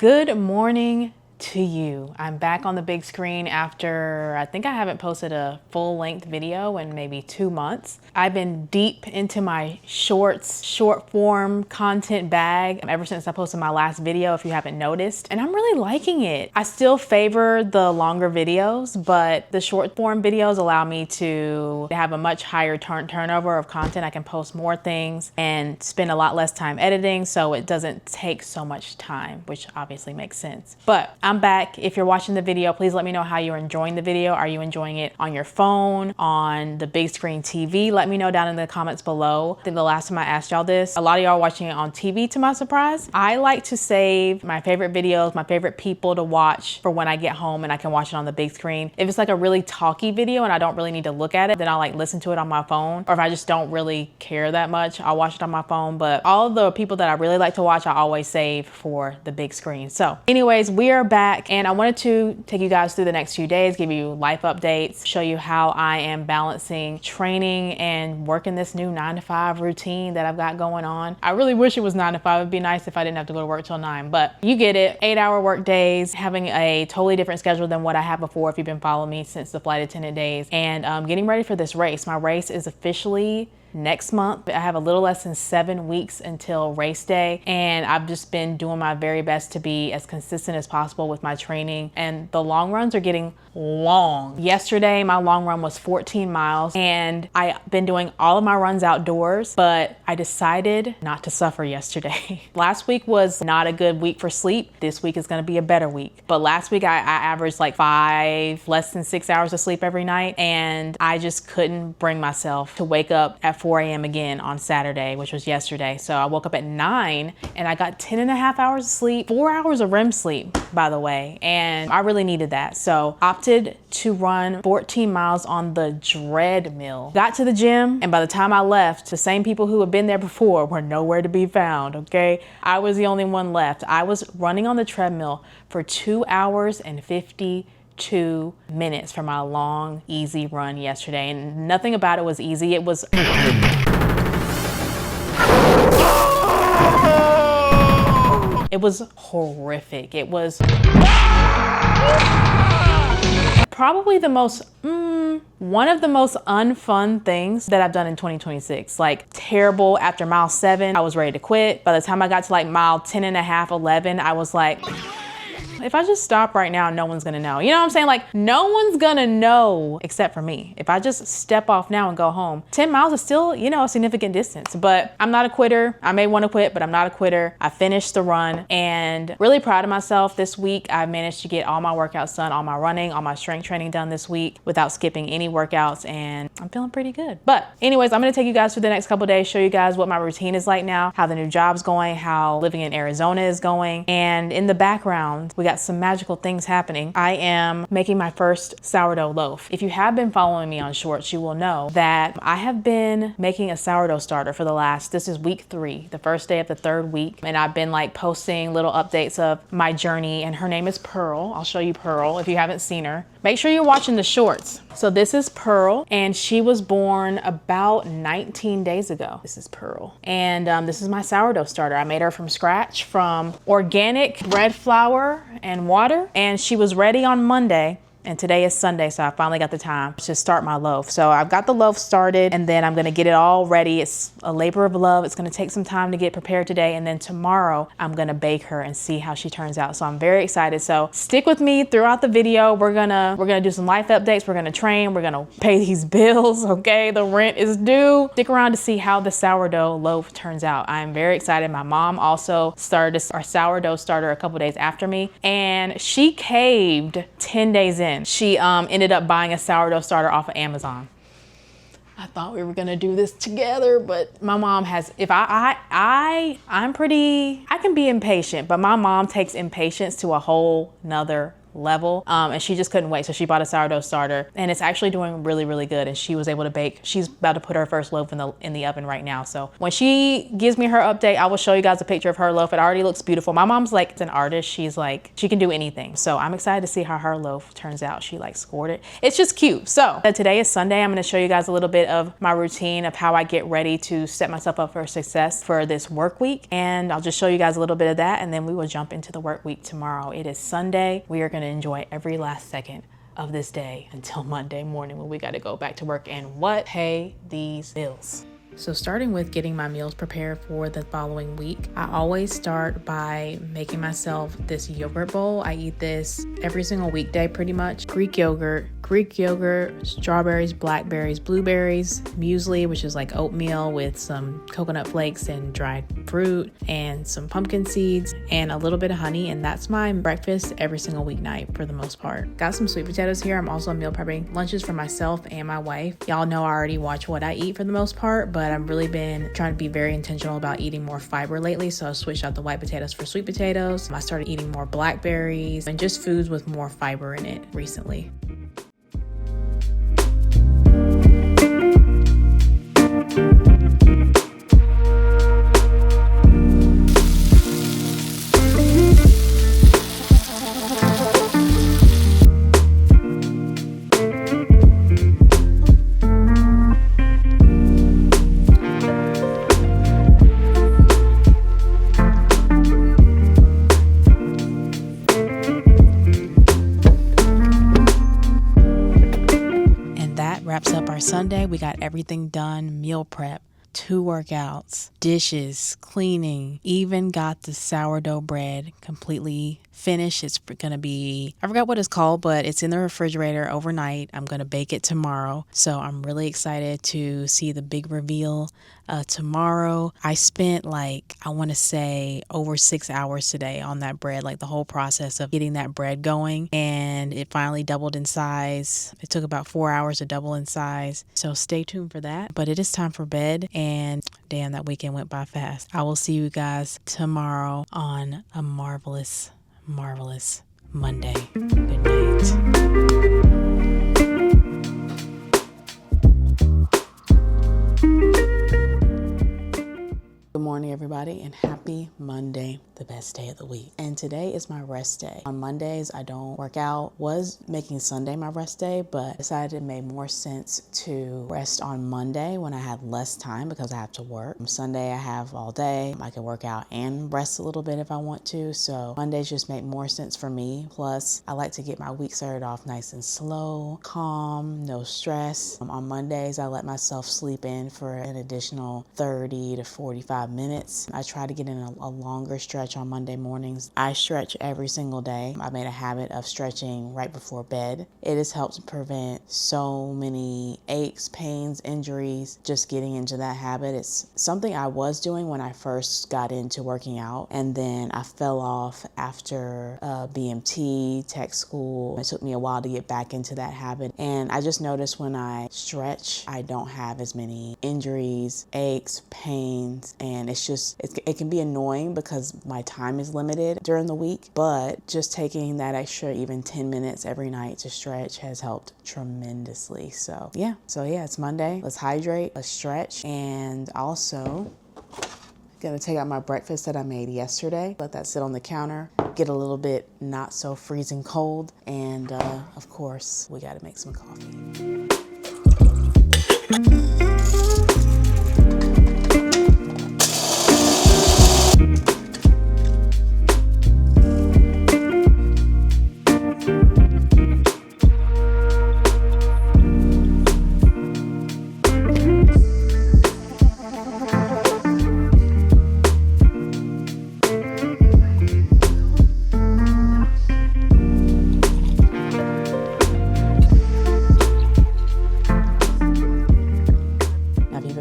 Good morning to you. I'm back on the big screen after, I think I haven't posted a full-length video in maybe 2 months. I've been deep into my shorts, short form content bag ever since I posted my last video, if you haven't noticed, and I'm really liking it. I still favor the longer videos, but the short form videos allow me to have a much higher turnover of content. I can post more things and spend a lot less time editing, so it doesn't take so much time, which obviously makes sense. But I'm back. If you're watching the video, please let me know how you're enjoying the video. Are you enjoying it on your phone, on the big screen TV? Let me know down in the comments below. I think the last time I asked y'all this, a lot of y'all are watching it on TV to my surprise. I like to save my favorite videos, my favorite people to watch for when I get home and I can watch it on the big screen. If it's like a really talky video and I don't really need to look at it, then I'll like listen to it on my phone. Or if I just don't really care that much, I'll watch it on my phone. But all of the people that I really like to watch, I always save for the big screen. So anyways, we are back and I wanted to take you guys through the next few days, give you life updates, show you how I am balancing training and working this new 9-to-5 routine that I've got going on. I really wish it was 9 to 5. It'd be nice if I didn't have to go to work till 9, but you get it. 8-hour work days, having a totally different schedule than what I had before if you've been following me since the flight attendant days, and getting ready for this race. My race is officially next month. I have a little less than 7 weeks until race day, and I've just been doing my very best to be as consistent as possible with my training, and the long runs are getting long. Yesterday my long run was 14 miles and I've been doing all of my runs outdoors, but I decided not to suffer yesterday. Last week was not a good week for sleep. This week is going to be a better week, but last week I averaged like less than 6 hours of sleep every night, and I just couldn't bring myself to wake up at 4 a.m. again on Saturday, which was yesterday. So I woke up at 9 and I got 10.5 hours of sleep, 4 hours of REM sleep, by the way. And I really needed that. So opted to run 14 miles on the treadmill. Got to the gym, and by the time I left, the same people who had been there before were nowhere to be found, okay? I was the only one left. I was running on the treadmill for 2 hours and 52 minutes for my long, easy run yesterday, and nothing about it was easy. It was horrific. It was probably the most one of the most unfun things that I've done in 2026. Like, terrible. After mile 7, I was ready to quit. By the time I got to like mile 10.5, 11, I was like, if I just stop right now, no one's gonna know. You know what I'm saying? Like, no one's gonna know except for me. If I just step off now and go home, 10 miles is still, you know, a significant distance, but I'm not a quitter. I may want to quit, but I'm not a quitter. I finished the run and really proud of myself. This week, I managed to get all my workouts done, all my running, all my strength training done this week without skipping any workouts, and I'm feeling pretty good. But anyways, I'm gonna take you guys through the next couple days, show you guys what my routine is like now, how the new job's going, how living in Arizona is going, and in the background, we got some magical things happening. I am making my first sourdough loaf. If you have been following me on shorts, you will know that I have been making a sourdough starter for this is week 3, the first day of the 3rd week. And I've been like posting little updates of my journey, and her name is Pearl. I'll show you Pearl if you haven't seen her. Make sure you're watching the shorts. So this is Pearl, and she was born about 19 days ago. This is Pearl. And this is my sourdough starter. I made her from scratch from organic bread flour and water, and she was ready on Monday. And today is Sunday, so I finally got the time to start my loaf. So I've got the loaf started, and then I'm gonna get it all ready. It's a labor of love. It's gonna take some time to get prepared today, and then tomorrow I'm gonna bake her and see how she turns out. So I'm very excited. So stick with me throughout the video. We're gonna do some life updates. We're gonna train. We're gonna pay these bills, okay? The rent is due. Stick around to see how the sourdough loaf turns out. I'm very excited. My mom also started our sourdough starter a couple days after me, and she caved 10 days in. She ended up buying a sourdough starter off of Amazon. I thought we were gonna do this together, but my mom has, I can be impatient, but my mom takes impatience to a whole nother level. And she just couldn't wait. So she bought a sourdough starter and it's actually doing really, really good. And she was able to bake. She's about to put her first loaf in the oven right now. So when she gives me her update, I will show you guys a picture of her loaf. It already looks beautiful. My mom's like an artist. She's like, she can do anything. So I'm excited to see how her loaf turns out. She like scored it. It's just cute. So today is Sunday. I'm going to show you guys a little bit of my routine of how I get ready to set myself up for success for this work week. And I'll just show you guys a little bit of that. And then we will jump into the work week tomorrow. It is Sunday. We are going to enjoy every last second of this day until Monday morning when we got to go back to work and pay these bills. So starting with getting my meals prepared for the following week, I always start by making myself this yogurt bowl. I eat this every single weekday pretty much. Greek yogurt, strawberries, blackberries, blueberries, muesli, which is like oatmeal with some coconut flakes and dried fruit and some pumpkin seeds and a little bit of honey. And that's my breakfast every single weeknight for the most part. Got some sweet potatoes here. I'm also meal prepping lunches for myself and my wife. Y'all know I already watch what I eat for the most part, but I've really been trying to be very intentional about eating more fiber lately. So I switched out the white potatoes for sweet potatoes. I started eating more blackberries and just foods with more fiber in it recently. Wraps up our Sunday. We got everything done, meal prep, 2 workouts, dishes, cleaning, even got the sourdough bread completely finished. It's gonna be, I forgot what it's called, but it's in the refrigerator overnight. I'm gonna bake it tomorrow. So I'm really excited to see the big reveal tomorrow. I spent I want to say over 6 hours today on that bread, like the whole process of getting that bread going, and it finally doubled in size. It took about 4 hours to double in size. So stay tuned for that. But it is time for bed, and damn, that weekend went by fast. I will see you guys tomorrow on a marvelous Monday. Good night. Good morning, everybody, and happy Monday, the best day of the week. And today is my rest day. On Mondays, I don't work out. Was making Sunday my rest day, but decided it made more sense to rest on Monday when I had less time because I have to work. Sunday, I have all day. I can work out and rest a little bit if I want to. So Mondays just make more sense for me. Plus, I like to get my week started off nice and slow, calm, no stress. On Mondays, I let myself sleep in for an additional 30 to 45 minutes. I try to get in a longer stretch on Monday mornings. I stretch every single day. I made a habit of stretching right before bed. It has helped prevent so many aches, pains, injuries, just getting into that habit. It's something I was doing when I first got into working out, and then I fell off after BMT, tech school. It took me a while to get back into that habit, and I just noticed when I stretch, I don't have as many injuries, aches, pains, and it can be annoying because my time is limited during the week, but just taking that extra even 10 minutes every night to stretch has helped tremendously. So yeah, it's Monday. Let's hydrate, let's stretch, and also gonna take out my breakfast that I made yesterday, let that sit on the counter, get a little bit not so freezing cold, and of course, we gotta make some coffee.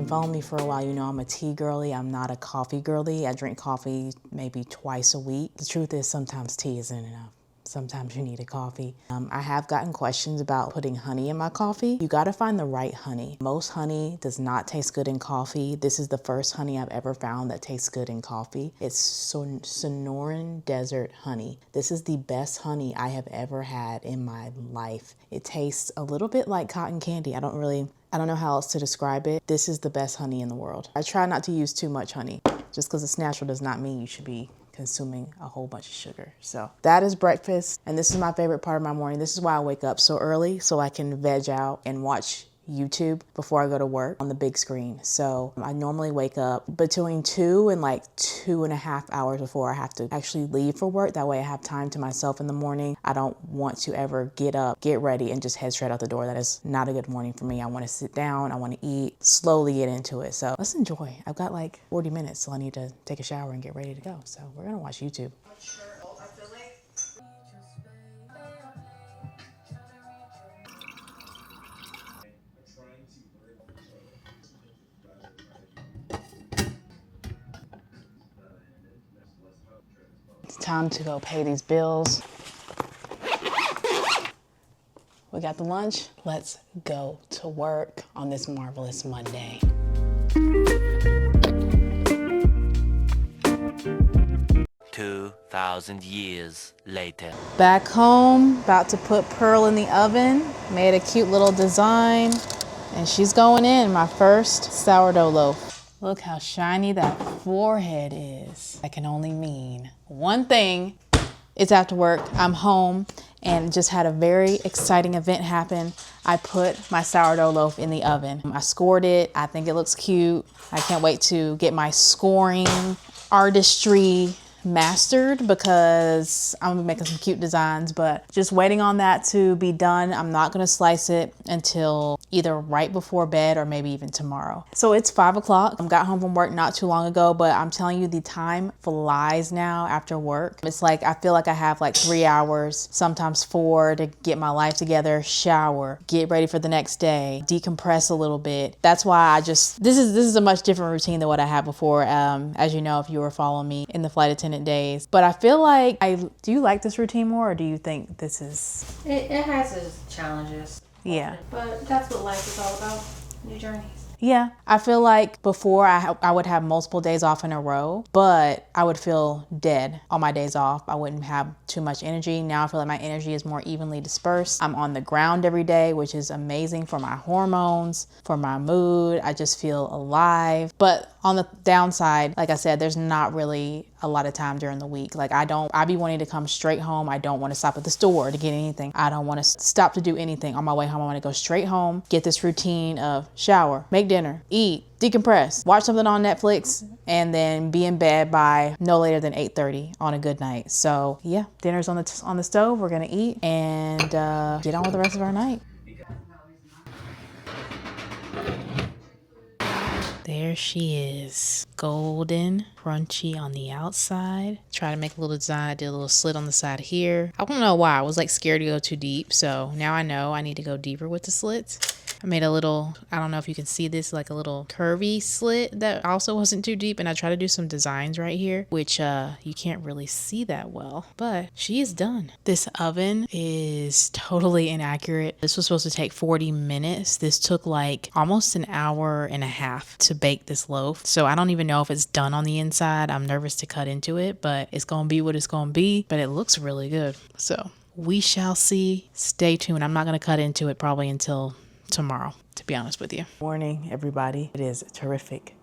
Following me for a while, you know I'm a tea girly. I'm not a coffee girly. I drink coffee maybe twice a week. The truth is sometimes tea isn't enough. sometimes you need a coffee. I have gotten questions about putting honey in my coffee. You gotta find the right honey. Most honey does not taste good in coffee. This is the first honey I've ever found that tastes good in coffee. It's Sonoran Desert honey. This is the best honey I have ever had in my life. It tastes a little bit like cotton candy. I don't know how else to describe it. This is the best honey in the world. I try not to use too much honey. Just because it's natural does not mean you should be consuming a whole bunch of sugar. So that is breakfast, and this is my favorite part of my morning. This is why I wake up so early, so I can veg out and watch YouTube before I go to work on the big screen. So I normally wake up between 2 and like 2.5 hours before I have to actually leave for work. That way I have time to myself in the morning. I don't want to ever get up, get ready, and just head straight out the door. That is not a good morning for me. I want to sit down, I want to eat, slowly get into it. So let's enjoy. I've got like 40 minutes till I need to take a shower and get ready to go. So we're gonna watch YouTube. It's time to go pay these bills. We got the lunch. Let's go to work on this marvelous Monday. 2,000 years later. Back home, about to put Pearl in the oven. Made a cute little design, and she's going in, my first sourdough loaf. Look how shiny that forehead is. That can only mean one thing. It's after work, I'm home, and just had a very exciting event happen. I put my sourdough loaf in the oven. I scored it. I think it looks cute. I can't wait to get my scoring artistry mastered because I'm gonna be making some cute designs, but just waiting on that to be done. I'm not gonna slice it until either right before bed or maybe even tomorrow. So it's 5 o'clock. I got home from work not too long ago, but I'm telling you, the time flies now after work. It's like I feel like I have like 3 hours, sometimes 4, to get my life together, shower, get ready for the next day, decompress a little bit. That's why this is a much different routine than what I had before. As you know, if you were following me in the flight attendant days. But I feel like do you like this routine more, or do you think this is... It has its challenges. Yeah. But that's what life is all about. New journeys. Yeah, I feel like before I would have multiple days off in a row, but I would feel dead on my days off. I wouldn't have too much energy. Now I feel like my energy is more evenly dispersed. I'm on the ground every day, which is amazing for my hormones, for my mood. I just feel alive. But on the downside, like I said, there's not really a lot of time during the week. Like I be wanting to come straight home. I don't want to stop at the store to get anything. I don't want to stop to do anything on my way home. I want to go straight home, get this routine of shower, make dinner, eat, decompress, watch something on Netflix, and then be in bed by no later than 8:30 on a good night. So yeah, dinner's on the stove. We're gonna eat and get on with the rest of our night. There she is, golden, crunchy on the outside. Try to make a little design. I did a little slit on the side here. I don't know why. I was like scared to go too deep. So now I know I need to go deeper with the slits. I made a little, I don't know if you can see this, like a little curvy slit that also wasn't too deep. And I try to do some designs right here, which you can't really see that well, but she is done. This oven is totally inaccurate. This was supposed to take 40 minutes. This took like almost an hour and a half to bake this loaf. So I don't even know if it's done on the inside. I'm nervous to cut into it, but it's gonna be what it's gonna be, but it looks really good. So we shall see. Stay tuned. I'm not gonna cut into it probably until tomorrow, to be honest with you. Morning, everybody. It is terrific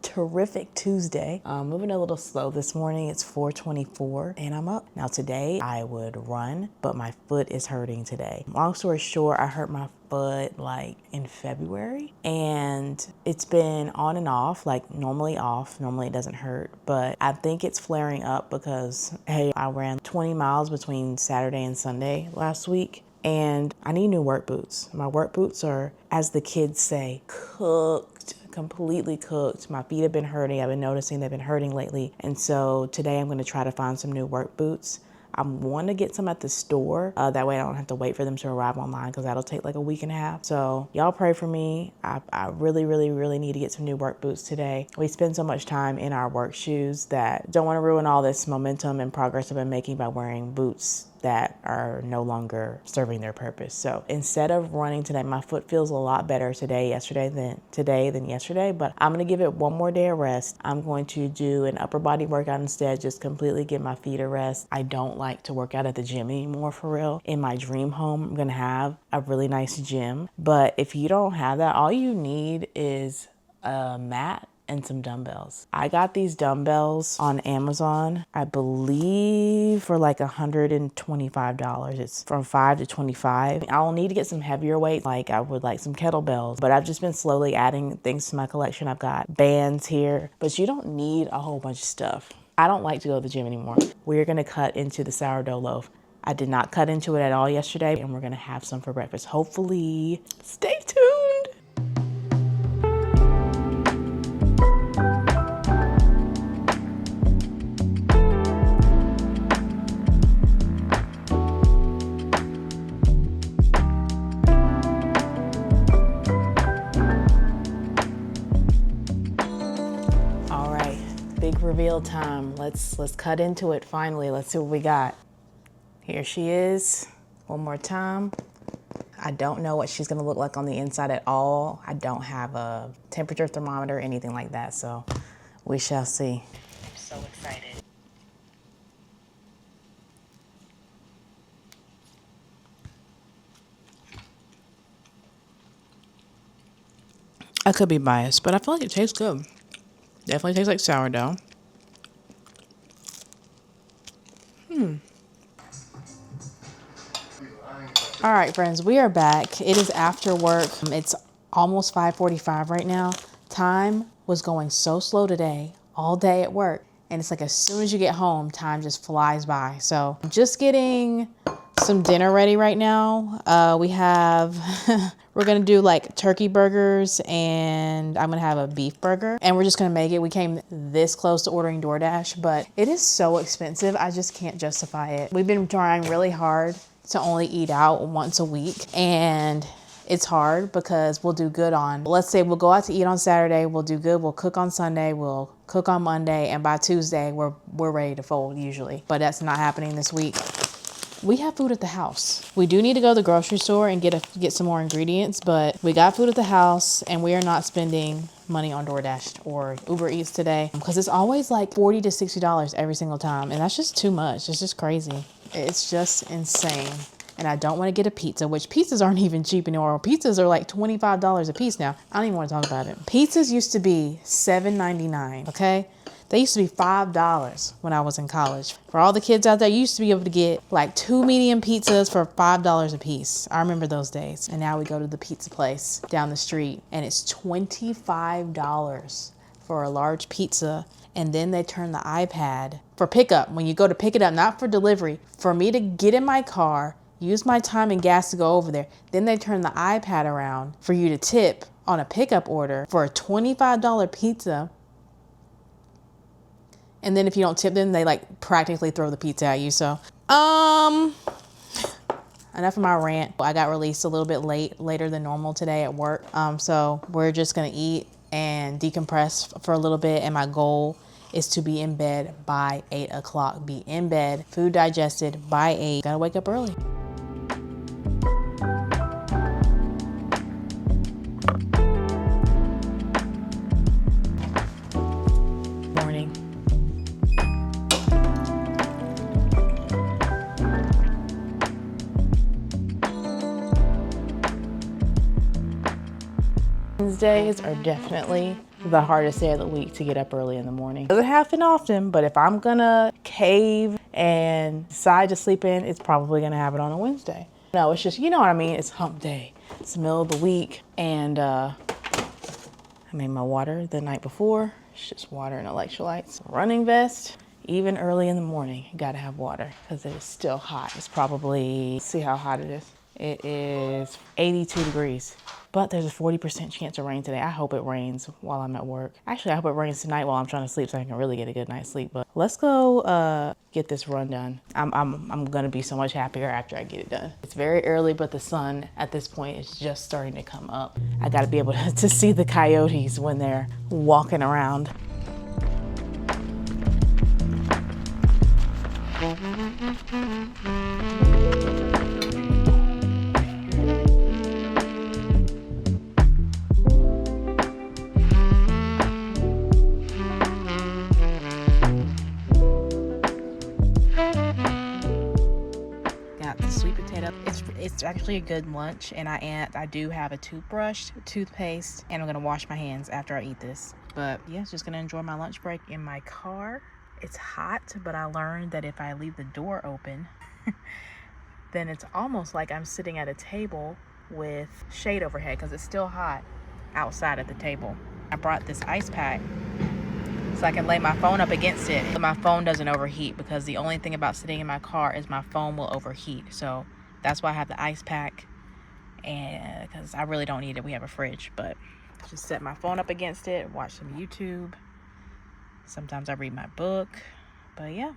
Tuesday. Moving a little slow this morning. It's 4:24 and I'm up. Now today I would run, but my foot is hurting today. Long story short, I hurt my foot like in February and it's been on and off, like normally off. Normally it doesn't hurt, but I think it's flaring up because, hey, I ran 20 miles between Saturday and Sunday last week. And I need new work boots. My work boots are, as the kids say, cooked, completely cooked. My feet have been hurting. I've been noticing they've been hurting lately. And so today I'm gonna try to find some new work boots. I want to get some at the store. That way I don't have to wait for them to arrive online because that'll take like a week and a half. So y'all pray for me. I really, really, really need to get some new work boots today. We spend so much time in our work shoes that don't want to ruin all this momentum and progress I've been making by wearing boots that are no longer serving their purpose. So instead of running today, my foot feels a lot better today than yesterday, but I'm gonna give it one more day of rest. I'm going to do an upper body workout instead, just completely give my feet a rest. I don't like to work out at the gym anymore, for real. In my dream home, I'm gonna have a really nice gym, but if you don't have that, all you need is a mat and some dumbbells. I got these dumbbells on Amazon, I believe for like $125. It's from 5 to 25. I'll need to get some heavier weights, like I would like some kettlebells, but I've just been slowly adding things to my collection. I've got bands here, but you don't need a whole bunch of stuff. I don't like to go to the gym anymore. We're gonna cut into the sourdough loaf. I did not cut into it at all yesterday, and we're gonna have some for breakfast. Hopefully, stay tuned. Big reveal time. Let's cut into it finally. Let's see what we got. Here she is, one more time. I don't know what she's gonna look like on the inside at all. I don't have a temperature thermometer or anything like that, so we shall see. I'm so excited. I could be biased, but I feel like it tastes good. Definitely tastes like sourdough. All right, friends, we are back. It is after work. It's almost 5:45 right now. Time was going so slow today, all day at work. And it's like as soon as you get home, time just flies by. So I'm just getting some dinner ready right now. We're gonna do like turkey burgers, and I'm gonna have a beef burger, and we're just gonna make it. We came this close to ordering DoorDash, but it is so expensive. I just can't justify it. We've been trying really hard to only eat out once a week, and it's hard because we'll do good on, let's say we'll go out to eat on Saturday, we'll do good, we'll cook on Sunday, we'll cook on Monday, and by Tuesday we're ready to fold usually, but that's not happening this week. We have food at the house. We do need to go to the grocery store and get some more ingredients, but we got food at the house, and we are not spending money on DoorDash or Uber Eats today because it's always like $40 to $60 every single time, and that's just too much. It's just crazy. It's just insane. And I don't want to get a pizza, which pizzas aren't even cheap anymore. Pizzas are like $25 a piece now. I don't even want to talk about it. Pizzas used to be $7.99, okay? They used to be $5 when I was in college. For all the kids out there, you used to be able to get like 2 medium pizzas for $5 a piece. I remember those days. And now we go to the pizza place down the street, and it's $25 for a large pizza. And then they turn the iPad for pickup. When you go to pick it up, not for delivery, for me to get in my car, use my time and gas to go over there. Then they turn the iPad around for you to tip on a pickup order for a $25 pizza. And then if you don't tip them, they like practically throw the pizza at you. So, enough of my rant. I got released a little bit later than normal today at work. So we're just gonna eat and decompress for a little bit. And my goal is to be in bed by 8 o'clock. Be in bed, food digested by 8. Gotta wake up early. Morning. Wednesdays are definitely the hardest day of the week to get up early in the morning. Doesn't happen often, but if I'm gonna cave and decide to sleep in, it's probably gonna happen on a Wednesday. No, it's just, you know what I mean? It's hump day. It's the middle of the week, and I made my water the night before. It's just water and electrolytes. Running vest, even early in the morning, you gotta have water because it is still hot. It's probably, see how hot it is. It is 82 degrees, but there's a 40% chance of rain today. I hope it rains while I'm at work. Actually, I hope it rains tonight while I'm trying to sleep so I can really get a good night's sleep. But let's go get this run done. I'm gonna be so much happier after I get it done. It's very early, but the sun at this point is just starting to come up. I gotta be able to see the coyotes when they're walking around. Got the sweet potato. It's actually a good lunch, and I do have a toothbrush, toothpaste, and I'm gonna wash my hands after I eat this. But yeah, just gonna enjoy my lunch break in my car. It's hot, but I learned that if I leave the door open, then it's almost like I'm sitting at a table with shade overhead because it's still hot outside at the table. I brought this ice pack so I can lay my phone up against it, but my phone doesn't overheat, because the only thing about sitting in my car is my phone will overheat. So that's why I have the ice pack, and because I really don't need it. We have a fridge, but just set my phone up against it, watch some YouTube. Sometimes I read my book, but yeah.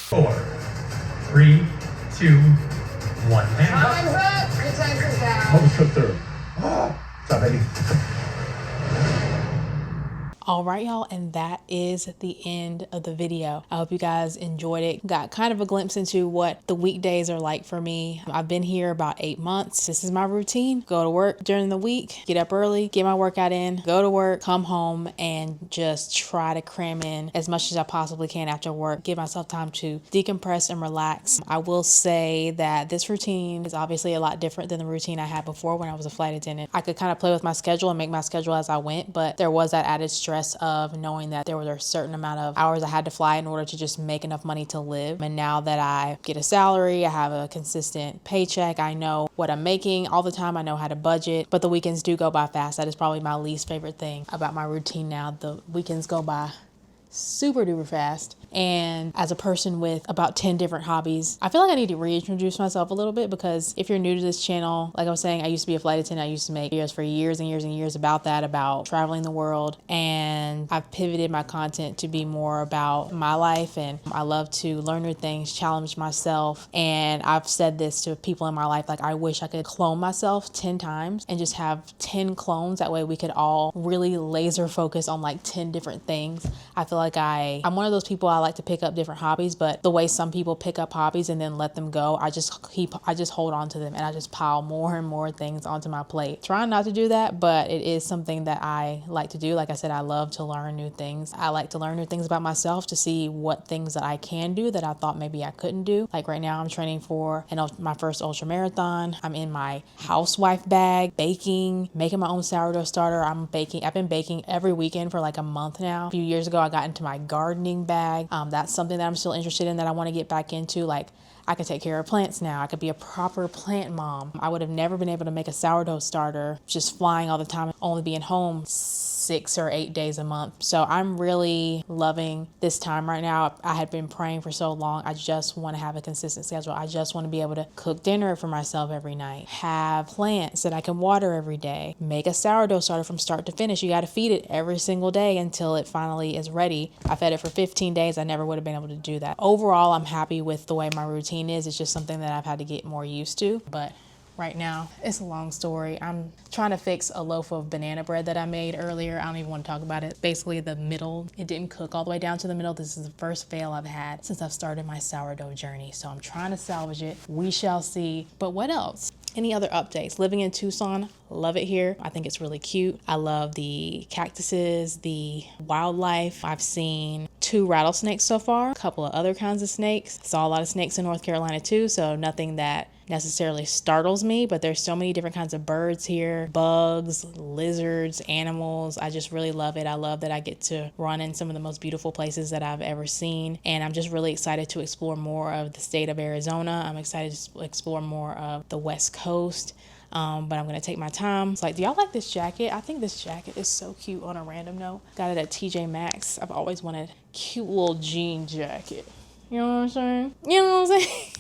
Four, three, two, one. Time's up. 3 times is down. Almost cooked through. What's up, baby? All right, y'all, and that is the end of the video. I hope you guys enjoyed it. Got kind of a glimpse into what the weekdays are like for me. I've been here about 8 months. This is my routine. Go to work during the week, get up early, get my workout in, go to work, come home, and just try to cram in as much as I possibly can after work. Give myself time to decompress and relax. I will say that this routine is obviously a lot different than the routine I had before when I was a flight attendant. I could kind of play with my schedule and make my schedule as I went, but there was that added stress of knowing that there was a certain amount of hours I had to fly in order to just make enough money to live. And now that I get a salary, I have a consistent paycheck, I know what I'm making all the time, I know how to budget, but the weekends do go by fast. That is probably my least favorite thing about my routine now. The weekends go by super duper fast. And as a person with about 10 different hobbies, I feel like I need to reintroduce myself a little bit, because if you're new to this channel, like I was saying, I used to be a flight attendant. I used to make videos for years and years and years about that, about traveling the world. And I've pivoted my content to be more about my life, and I love to learn new things, challenge myself. And I've said this to people in my life, like I wish I could clone myself 10 times and just have 10 clones. That way we could all really laser focus on like 10 different things. I feel like I'm one of those people, I like to pick up different hobbies, but the way some people pick up hobbies and then let them go, I just hold on to them, and I just pile more and more things onto my plate. Trying not to do that, but it is something that I like to do. Like I said, I love to learn new things. I like to learn new things about myself, to see what things that I can do that I thought maybe I couldn't do. Like right now I'm training for my first ultramarathon. I'm in my housewife bag, baking, making my own sourdough starter. I've been baking every weekend for like a month now. A few years ago I got into my gardening bag. That's something that I'm still interested in, that I want to get back into. Like I can take care of plants now. I could be a proper plant mom. I would have never been able to make a sourdough starter just flying all the time, only being home 6 or 8 days a month. So I'm really loving this time right now. I had been praying for so long. I just want to have a consistent schedule. I just want to be able to cook dinner for myself every night, have plants that I can water every day, make a sourdough starter from start to finish. You got to feed it every single day until it finally is ready. I fed it for 15 days. I never would have been able to do that. Overall, I'm happy with the way my routine is. It's just something that I've had to get more used to, but right now, it's a long story. I'm trying to fix a loaf of banana bread that I made earlier. I don't even want to talk about it. Basically, the middle, it didn't cook all the way down to the middle. This is the first fail I've had since I've started my sourdough journey. So I'm trying to salvage it. We shall see. But what else? Any other updates? Living in Tucson, love it here. I think it's really cute. I love the cactuses, the wildlife. I've seen 2 rattlesnakes so far, a couple of other kinds of snakes. Saw a lot of snakes in North Carolina too, so nothing that necessarily startles me, but there's so many different kinds of birds here, bugs, lizards, animals. I just really love it. I love that I get to run in some of the most beautiful places that I've ever seen, and I'm just really excited to explore more of the state of Arizona. I'm excited to explore more of the West Coast. But I'm gonna take my time. It's like, do y'all like this jacket? I think this jacket is so cute. On a random note, got it at TJ Maxx. I've always wanted a cute little jean jacket. You know what I'm saying? You know what I'm saying?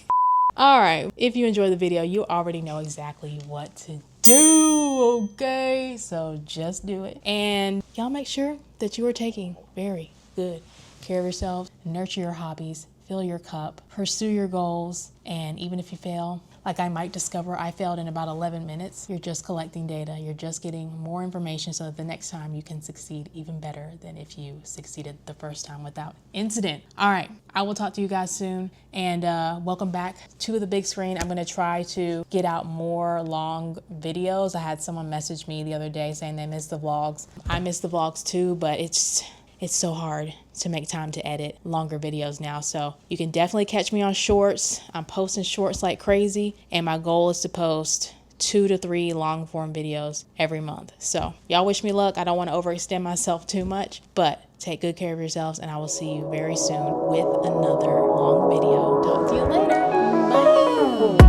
All right, if you enjoyed the video, you already know exactly what to do, okay? So just do it. And y'all make sure that you are taking very good care of yourselves, nurture your hobbies, fill your cup, pursue your goals, and even if you fail, like I might discover I failed in about 11 minutes. You're just collecting data. You're just getting more information so that the next time you can succeed even better than if you succeeded the first time without incident. All right, I will talk to you guys soon, and welcome back to the big screen. I'm gonna try to get out more long videos. I had someone message me the other day saying they missed the vlogs. I miss the vlogs too, but it's so hard to make time to edit longer videos now. So you can definitely catch me on shorts. I'm posting shorts like crazy, and my goal is to post 2 to 3 long form videos every month. So y'all wish me luck. I don't want to overextend myself too much, but take good care of yourselves, and I will see you very soon with another long video. Talk to you later. Bye.